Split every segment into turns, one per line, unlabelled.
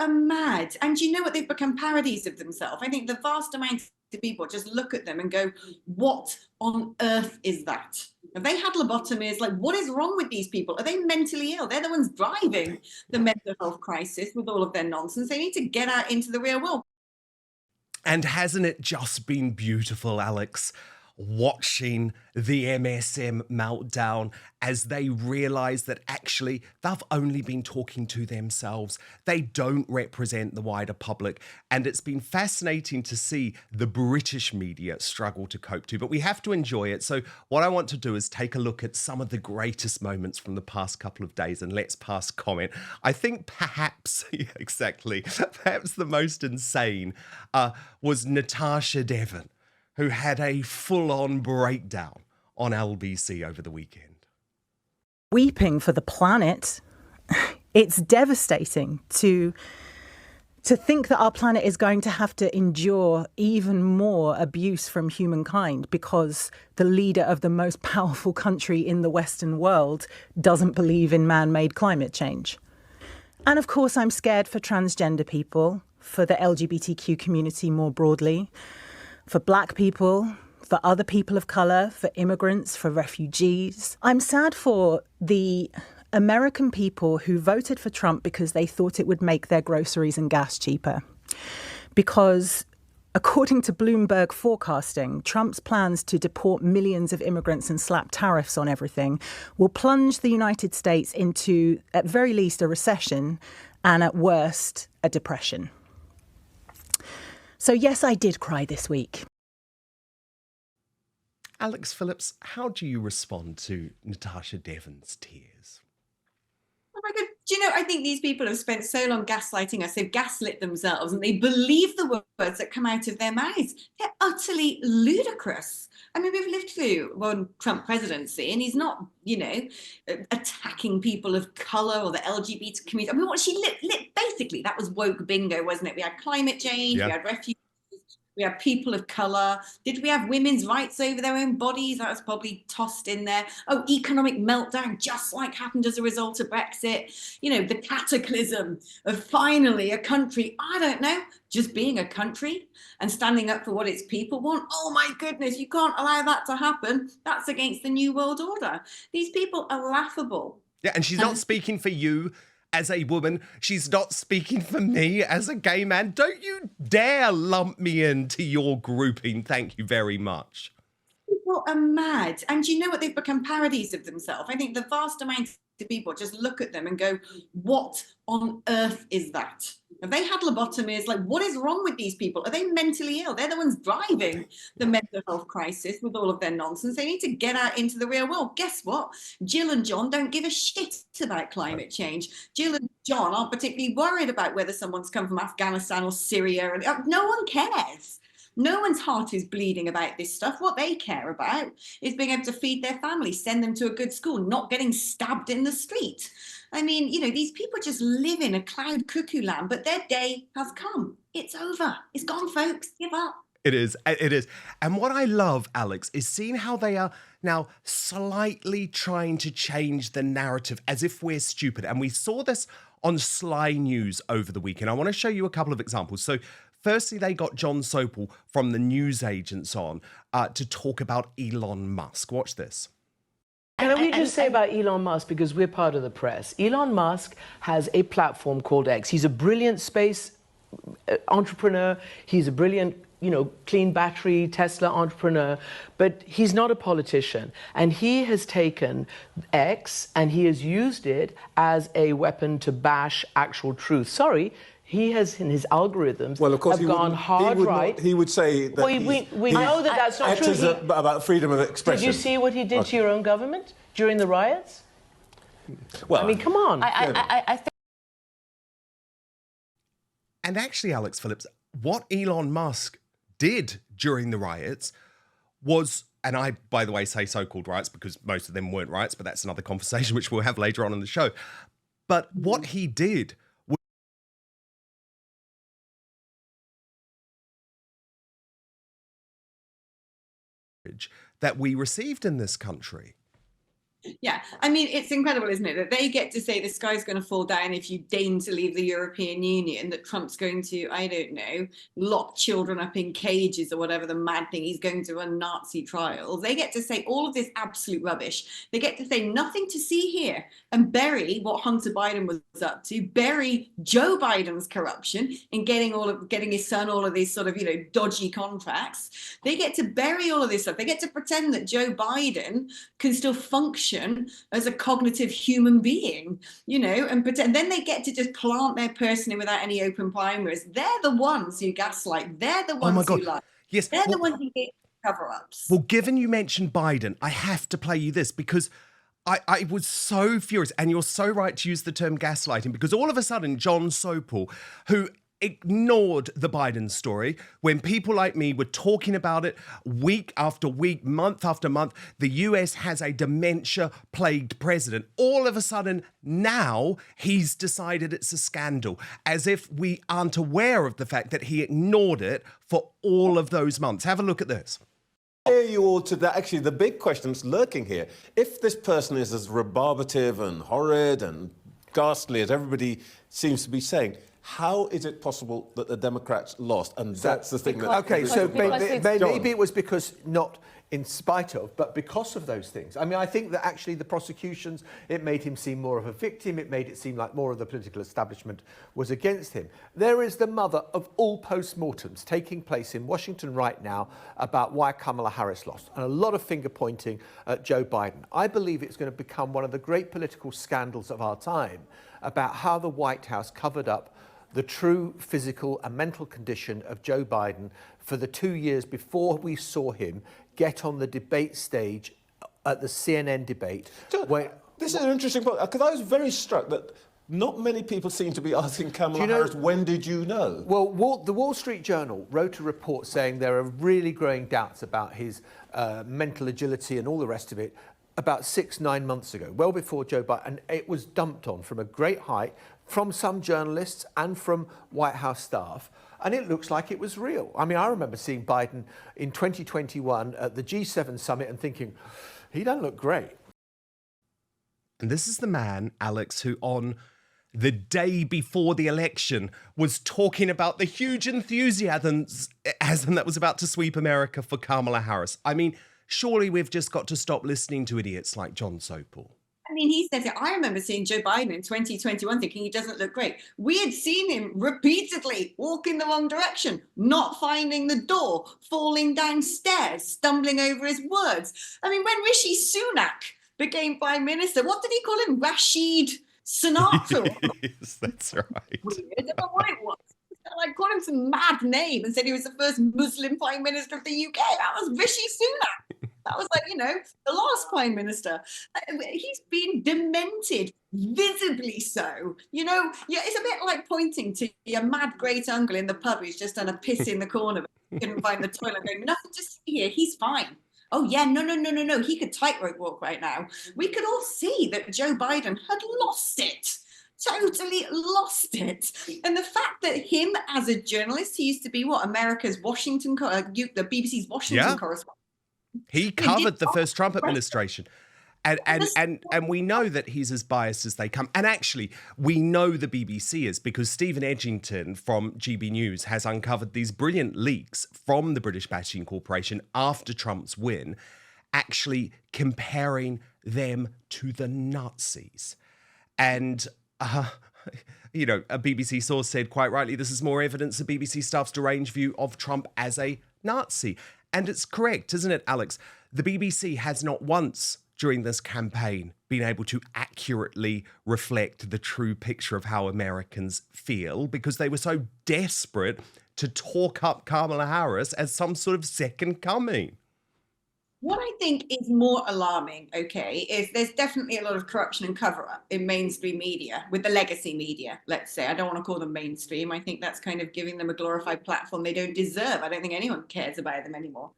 are mad. And you know what? They've become parodies of themselves. I think the vast amount of people just look at them and go, what on earth is that? Have they had lobotomies? Like, what is wrong with these people? Are they mentally ill? They're the ones driving the mental health crisis with all of their nonsense. They need to get out into the real world.
And hasn't it just been beautiful, Alex, watching the MSM meltdown as they realise that actually they've only been talking to themselves. They don't represent the wider public. And it's been fascinating to see the British media struggle to cope to, but we have to enjoy it. So what I want to do is take a look at some of the greatest moments from the past couple of days, and let's pass comment. I think perhaps, yeah, exactly, perhaps the most insane was Natasha Devons, who had a full-on breakdown on LBC over the weekend.
Weeping for the planet. It's devastating to think that our planet is going to have to endure even more abuse from humankind because the leader of the most powerful country in the Western world doesn't believe in man-made climate change. And of course, I'm scared for transgender people, for the LGBTQ community more broadly, for Black people, for other people of colour, for immigrants, for refugees. I'm sad for the American people who voted for Trump because they thought it would make their groceries and gas cheaper. Because according to Bloomberg forecasting, Trump's plans to deport millions of immigrants and slap tariffs on everything will plunge the United States into, at very least, a recession and at worst, a depression. So yes, I did cry this week.
Alex Phillips, how do you respond to Natasha Devons' tears?
Oh my God. Do you know, I think these people have spent so long gaslighting us, they've gaslit themselves, and they believe the words that come out of their mouths. They're utterly ludicrous. I mean, we've lived through one Trump presidency, and he's not, attacking people of colour or the LGBT community. I mean, what she basically, that was woke bingo, wasn't it? We had climate change, we had refugees, we had people of colour. Did we have women's rights over their own bodies? That was probably tossed in there. Oh, economic meltdown, just like happened as a result of Brexit. The cataclysm of finally a country, I don't know, just being a country and standing up for what its people want. Oh my goodness, you can't allow that to happen. That's against the New World Order. These people are laughable.
Yeah, and she's not speaking for you as a woman. She's not speaking for me as a gay man. Don't you dare lump me into your grouping. Thank you very much.
People are mad. And you know what? They've become parodies of themselves. I think the vast amount of people just look at them and go, what on earth is that? Have they had lobotomies? Like, what is wrong with these people? Are they mentally ill? They're the ones driving the mental health crisis with all of their nonsense. They need to get out into the real world. Guess what? Jill and John don't give a shit about climate change. Jill and John aren't particularly worried about whether someone's come from Afghanistan or Syria. No one cares. No one's heart is bleeding about this stuff. What they care about is being able to feed their family, send them to a good school, not getting stabbed in the street. I mean, these people just live in a cloud cuckoo land, but their day has come. It's over. It's gone, folks. Give up.
It is. It is. And what I love, Alex, is seeing how they are now slightly trying to change the narrative as if we're stupid. And we saw this on Sly News over the weekend. I want to show you a couple of examples. So firstly, they got John Sopel from the news agents on to talk about Elon Musk. Watch this.
Can we just say about Elon Musk, because we're part of the press, Elon Musk has a platform called X. He's a brilliant space entrepreneur. He's a brilliant, clean battery Tesla entrepreneur, but he's not a politician. And he has taken X and he has used it as a weapon to bash actual truth. Sorry. He has, in his algorithms,
well, of course,
have gone hard right.
He would say that
we know that that's not true.
About freedom of expression.
Did you see what he did to your own government during the riots? Well, I mean, come on.
I think.
And actually, Alex Phillips, what Elon Musk did during the riots was, and I, by the way, say so-called riots because most of them weren't riots, but that's another conversation which we'll have later on in the show. But what he did that we received in this country.
Yeah, I mean, it's incredible, isn't it, that they get to say the sky's going to fall down if you deign to leave the European Union, that Trump's going to, I don't know, lock children up in cages or whatever the mad thing, he's going to run Nazi trials. They get to say all of this absolute rubbish. They get to say nothing to see here and bury what Hunter Biden was up to, bury Joe Biden's corruption in getting his son all of these sort of, dodgy contracts. They get to bury all of this stuff. They get to pretend that Joe Biden can still function as a cognitive human being, and pretend. Then they get to just plant their person in without any open primaries. They're the ones who gaslight. They're the ones who lie.
Yes.
They're the ones who get cover-ups.
Well, given you mentioned Biden, I have to play you this because I was so furious, and you're so right to use the term gaslighting, because all of a sudden John Sopel, who ignored the Biden story when people like me were talking about it week after week, month after month, the US has a dementia-plagued president. All of a sudden, now he's decided it's a scandal, as if we aren't aware of the fact that he ignored it for all of those months. Have a look at this.
You all to that. Actually, the big question that's lurking here, if this person is as rebarbative and horrid and ghastly as everybody seems to be saying, how is it possible that the Democrats lost? And that's the thing.
Okay, so maybe it was because not in spite of, but because of those things. I mean, I think that actually the prosecutions, it made him seem more of a victim. It made it seem like more of the political establishment was against him. There is the mother of all post-mortems taking place in Washington right now about why Kamala Harris lost, and a lot of finger pointing at Joe Biden. I believe it's going to become one of the great political scandals of our time about how the White House covered up the true physical and mental condition of Joe Biden for the 2 years before we saw him get on the debate stage at the CNN debate.
This is an interesting point, because I was very struck that not many people seem to be asking Kamala Harris, when did you know?
Well, the Wall Street Journal wrote a report saying there are really growing doubts about his mental agility and all the rest of it about 6-9 months ago, well before Joe Biden, and it was dumped on from a great height from some journalists and from White House staff, and it looks like it was real. I mean, I remember seeing Biden in 2021 at the G7 summit and thinking, he doesn't look great.
And this is the man, Alex, who on the day before the election was talking about the huge enthusiasm that was about to sweep America for Kamala Harris. I mean, surely we've just got to stop listening to idiots like John Sopel.
I mean, he says it. I remember seeing Joe Biden in 2021 thinking he doesn't look great. We had seen him repeatedly walk in the wrong direction, not finding the door, falling downstairs, stumbling over his words. I mean, when Rishi Sunak became Prime Minister, what did he call him? Rashid Sinatra?
Yes, that's right.
Weird. I don't know what it was. I called him some mad name and said he was the first Muslim Prime Minister of the UK. That was Rishi Sunak. That was like, the last Prime Minister. He's been demented, visibly so. It's a bit like pointing to your mad great uncle in the pub who's just done a piss in the corner, but couldn't find the toilet, going, nothing to see here, he's fine. Oh, yeah, no. He could tightrope walk right now. We could all see that Joe Biden had lost it. Totally lost it. And the fact that him as a journalist, he used to be America's Washington, the BBC's Washington correspondent.
He covered the first Trump administration. And we know that he's as biased as they come. And actually, we know the BBC is, because Stephen Edgington from GB News has uncovered these brilliant leaks from the British Batching Corporation after Trump's win, actually comparing them to the Nazis. And a BBC source said quite rightly, this is more evidence of BBC staff's deranged view of Trump as a Nazi. And it's correct, isn't it, Alex? The BBC has not once during this campaign been able to accurately reflect the true picture of how Americans feel, because they were so desperate to talk up Kamala Harris as some sort of second coming.
What I think is more alarming, is there's definitely a lot of corruption and cover-up in mainstream media, with the legacy media, let's say. I don't want to call them mainstream. I think that's kind of giving them a glorified platform they don't deserve. I don't think anyone cares about them anymore.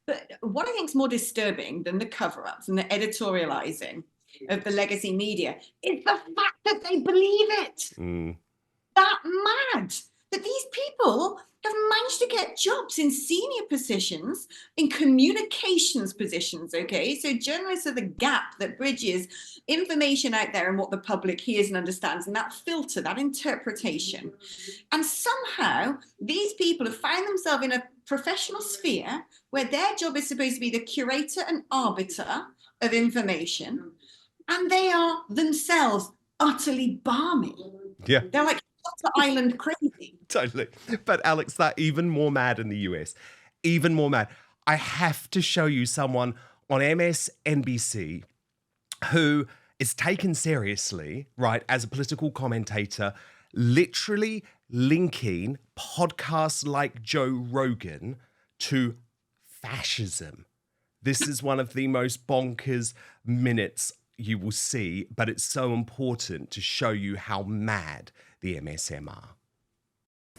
But what I think is more disturbing than the cover-ups and the editorializing of the legacy media is the fact that they believe it. That mad. that these people have managed to get jobs in senior positions, in communications positions, okay? So journalists are the gap that bridges information out there and what the public hears and understands, and that filter, that interpretation. And somehow these people have found themselves in a professional sphere where their job is supposed to be the curator and arbiter of information, and they are themselves utterly balmy.
Yeah.
They're like island crazy.
Totally. But Alex, they're even more mad in the US. Even more mad. I have to show you someone on MSNBC who is taken seriously, right, as a political commentator, literally linking podcasts like Joe Rogan to fascism. This is one of the most bonkers minutes you will see, but it's so important to show you how mad the MSM are.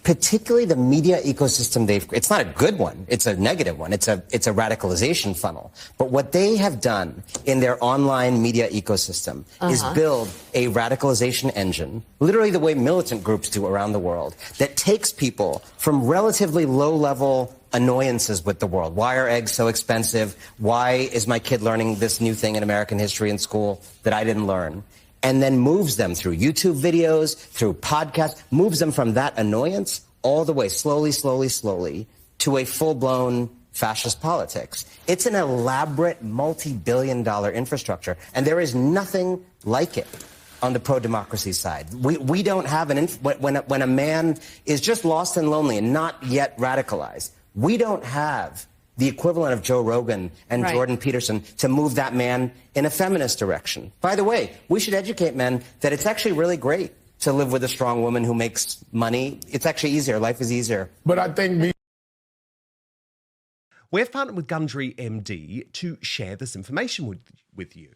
Particularly the media ecosystem it's not a good one, it's a negative one, it's a radicalization funnel. But what they have done in their online media ecosystem is build a radicalization engine, literally the way militant groups do around the world, that takes people from relatively low-level annoyances with the world. Why are eggs so expensive? Why is my kid learning this new thing in American history in school that I didn't learn? And then moves them through YouTube videos, through podcasts, moves them from that annoyance all the way slowly to a full-blown fascist politics. It's an elaborate multi-billion-dollar infrastructure, and there is nothing like it on the pro-democracy side. We don't have when a man is just lost and lonely and not yet radicalized, we don't have the equivalent of Joe Rogan and Jordan Peterson to move that man in a feminist direction. By the way, we should educate men that it's actually really great to live with a strong woman who makes money. It's actually easier. Life is easier.
But I think
We've partnered with Gundry MD to share this information with you.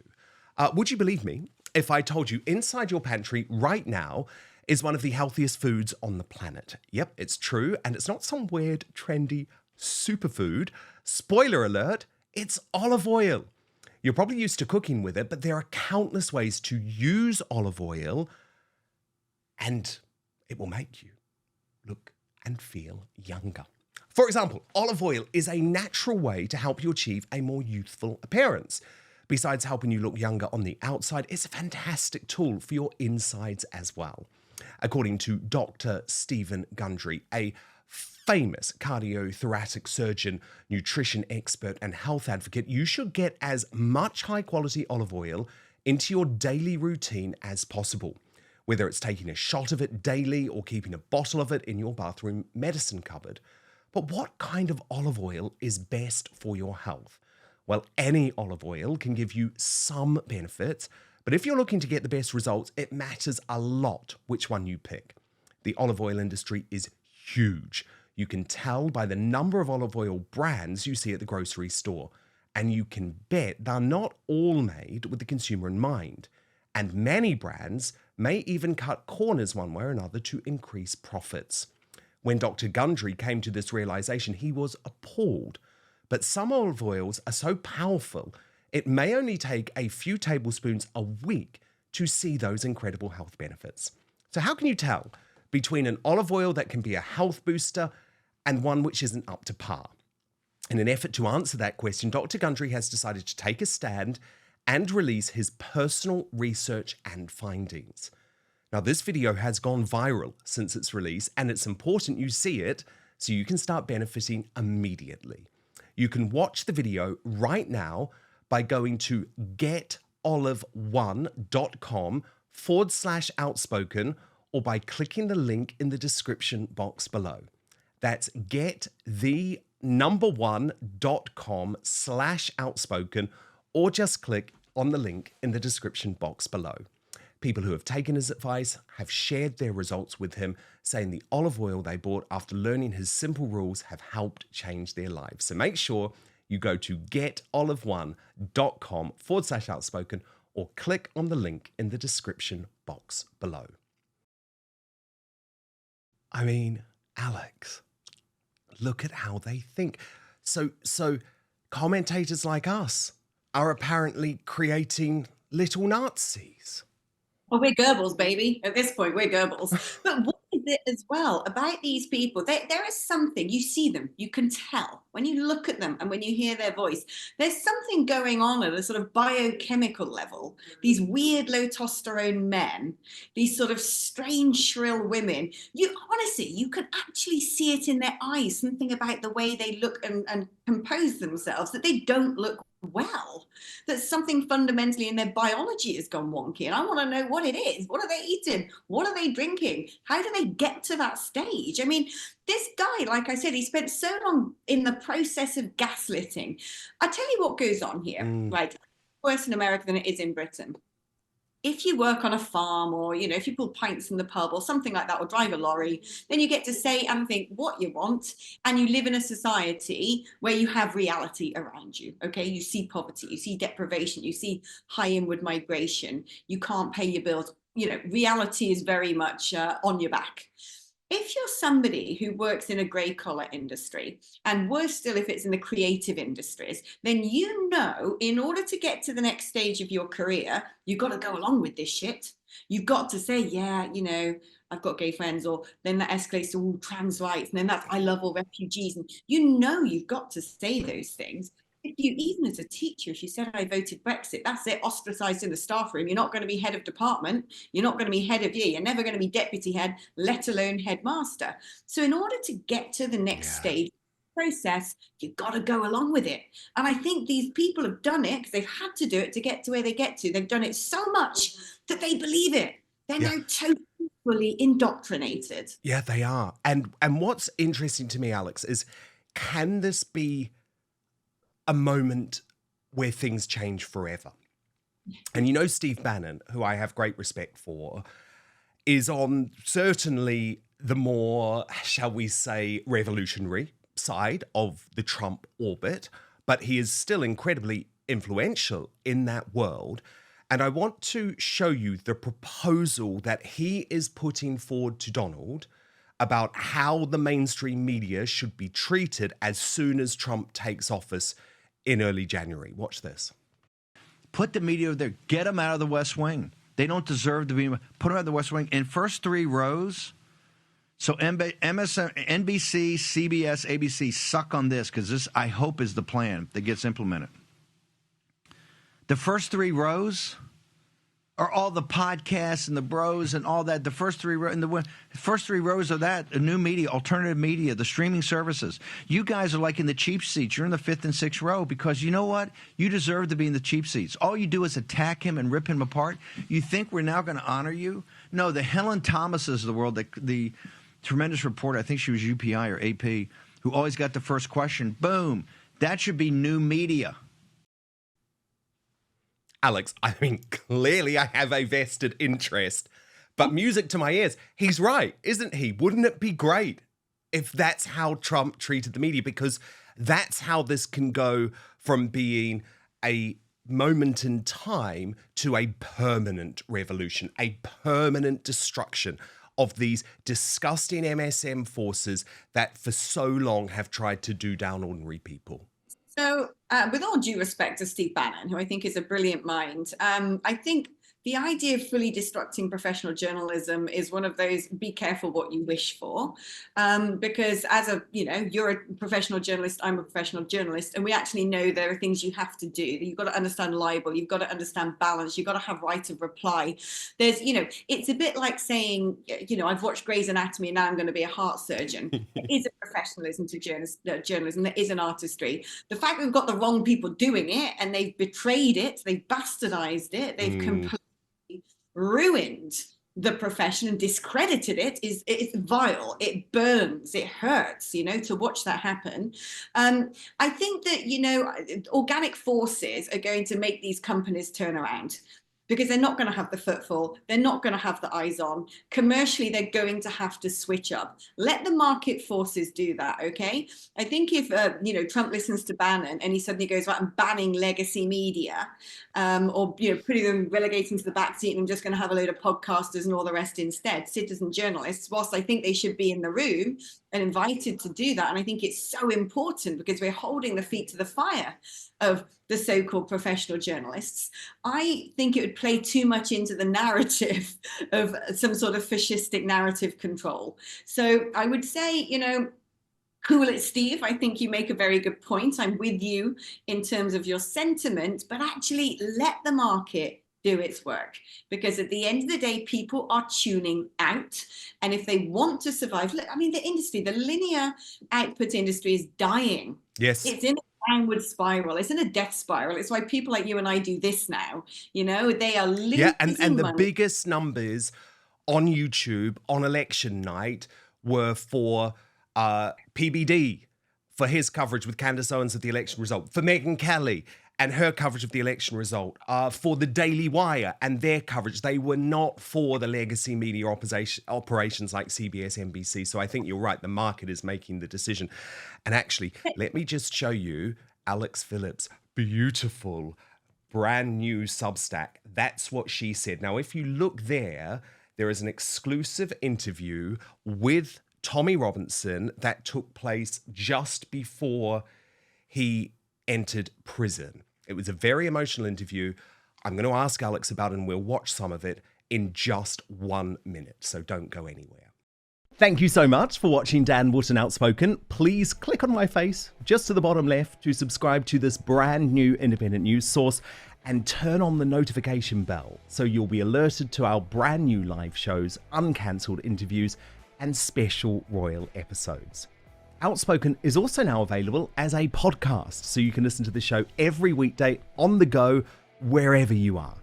Would you believe me if I told you inside your pantry right now is one of the healthiest foods on the planet? Yep, it's true, and it's not some weird, trendy superfood. Spoiler alert, it's olive oil. You're probably used to cooking with it, but there are countless ways to use olive oil, and it will make you look and feel younger. For example, olive oil is a natural way to help you achieve a more youthful appearance. Besides helping you look younger on the outside, it's a fantastic tool for your insides as well. According to Dr. Stephen Gundry, a famous cardiothoracic surgeon, nutrition expert, and health advocate, you should get as much high-quality olive oil into your daily routine as possible. Whether it's taking a shot of it daily or keeping a bottle of it in your bathroom medicine cupboard. But what kind of olive oil is best for your health? Well, any olive oil can give you some benefits, but if you're looking to get the best results, it matters a lot which one you pick. The olive oil industry is huge. You can tell by the number of olive oil brands you see at the grocery store, and you can bet they're not all made with the consumer in mind. And many brands may even cut corners one way or another to increase profits. When Dr. Gundry came to this realization, he was appalled. But some olive oils are so powerful, it may only take a few tablespoons a week to see those incredible health benefits. So how can you tell between an olive oil that can be a health booster and one which isn't up to par? In an effort to answer that question, Dr. Gundry has decided to take a stand and release his personal research and findings. Now, this video has gone viral since its release, and it's important you see it so you can start benefiting immediately. You can watch the video right now by going to getolive1.com/outspoken or by clicking the link in the description box below. That's getthe1.com/outspoken or just click on the link in the description box below. People who have taken his advice have shared their results with him, saying the olive oil they bought after learning his simple rules have helped change their lives. So make sure you go to getolive1.com/outspoken or click on the link in the description box below. I mean, Alex, look at how they think. So commentators like us are apparently creating little Nazis.
Well, we're Goebbels, baby. At this point, we're Goebbels. But what is it as well about these people. There is something, you see them, you can tell when you look at them and when you hear their voice, there's something going on at a sort of biochemical level. These weird low testosterone men, these sort of strange shrill women, you honestly, you can actually see it in their eyes, something about the way they look and compose themselves, that they don't look well, that something fundamentally in their biology has gone wonky. And I want to know what it is. What are they eating? What are they drinking? How do they get to that stage? I mean, this guy, like I said, he spent so long in the process of gaslighting. I tell you what goes on here, right? Worse in America than it is in Britain. If you work on a farm, or, you know, if you pull pints in the pub or something like that, or drive a lorry, then you get to say and think what you want, and you live in a society where you have reality around you. Okay, you see poverty, you see deprivation, you see high inward migration, you can't pay your bills. You know, reality is very much on your back. If you're somebody who works in a grey collar industry, and worse still if it's in the creative industries, then you know, in order to get to the next stage of your career, you've got to go along with this shit. You've got to say, yeah, you know, I've got gay friends, or then that escalates to all trans rights, and then that's I love all refugees. And you know, you've got to say those things. If you, even as a teacher, if you said I voted Brexit, that's it, ostracized in the staff room. You're not going to be head of department. You're not going to be head of year. You're never going to be deputy head, let alone headmaster. So in order to get to the next stage process, you've got to go along with it. And I think these people have done it because they've had to do it to get to where they get to. They've done it so much that they believe it. They're now totally indoctrinated.
Yeah, they are. And what's interesting to me, Alex, is can this be a moment where things change forever? And you know, Steve Bannon, who I have great respect for, is on certainly the more, shall we say, revolutionary side of the Trump orbit, but he is still incredibly influential in that world. And I want to show you the proposal that he is putting forward to Donald about how the mainstream media should be treated as soon as Trump takes office in early January. Watch this.
Put the media over there. Get them out of the West Wing. They don't deserve to be. Put them out of the West Wing. In first three rows, so MSM, NBC, CBS, ABC, suck on this, because this, I hope, is the plan that gets implemented. The first three rows are all the podcasts and the bros and all that. The first three rows of that, new media, alternative media, the streaming services. You guys are like in the cheap seats. You're in the fifth and sixth row because you know what? You deserve to be in the cheap seats. All you do is attack him and rip him apart. You think we're now going to honor you? No, the Helen Thomases of the world, the tremendous reporter, I think she was UPI or AP, who always got the first question, boom, that should be new media.
Alex, I mean, clearly I have a vested interest, but music to my ears. He's right, isn't he? Wouldn't it be great if that's how Trump treated the media? Because that's how this can go from being a moment in time to a permanent revolution, a permanent destruction of these disgusting MSM forces that for so long have tried to do down ordinary people.
So, with all due respect to Steve Bannon, who I think is a brilliant mind, I think the idea of fully destructing professional journalism is one of those be careful what you wish for, because as a, you know, you're a professional journalist, I'm a professional journalist, and we actually know there are things you have to do. You've got to understand libel, you've got to understand balance, you've got to have right of reply. There's, you know, it's a bit like saying, you know, I've watched Grey's Anatomy and now I'm going to be a heart surgeon. There is a professionalism to journalism, there is an artistry. The fact that we've got the wrong people doing it and they've betrayed it, they've bastardized it, they've completely ruined the profession and discredited it, it's vile, it burns, it hurts, you know, to watch that happen. I think that, you know, organic forces are going to make these companies turn around, because they're not going to have the footfall, they're not going to have the eyes on. Commercially, they're going to have to switch up. Let the market forces do that, okay? I think if, you know, Trump listens to Bannon and he suddenly goes, right, I'm banning legacy media, or, you know, putting them, relegating to the backseat, and I'm just going to have a load of podcasters and all the rest instead, citizen journalists, whilst I think they should be in the room, and invited to do that. And I think it's so important because we're holding the feet to the fire of the so-called professional journalists. I think it would play too much into the narrative of some sort of fascistic narrative control. So I would say, cool it, Steve. I think you make a very good point. I'm with you in terms of your sentiment, but actually let the market do its work, because at the end of the day, people are tuning out. And if they want to survive, look, I mean, the industry, the linear output industry is dying.
Yes.
It's in a downward spiral. It's in a death spiral. It's why people like you and I do this now. They are losing
Yeah, and the
money.
biggest numbers on YouTube on election night were for PBD, for his coverage with Candace Owens of the election result, for Megyn Kelly and her coverage of the election result, for the Daily Wire and their coverage. They were not for the legacy media operations like CBS, NBC. So I think you're right. The market is making the decision. And actually, let me just show you Alex Phillips' beautiful, brand new Substack. That's what she said. Now, if you look there is an exclusive interview with Tommy Robinson that took place just before he entered prison. It was a very emotional interview. I'm going to ask Alex about it, and we'll watch some of it in just 1 minute, so don't go anywhere. Thank you so much for watching Dan Wootton Outspoken. Please click on my face just to the bottom left to subscribe to this brand new independent news source and turn on the notification bell so you'll be alerted to our brand new live shows, uncancelled interviews, and special royal episodes. Outspoken is also now available as a podcast, so you can listen to the show every weekday on the go, wherever you are.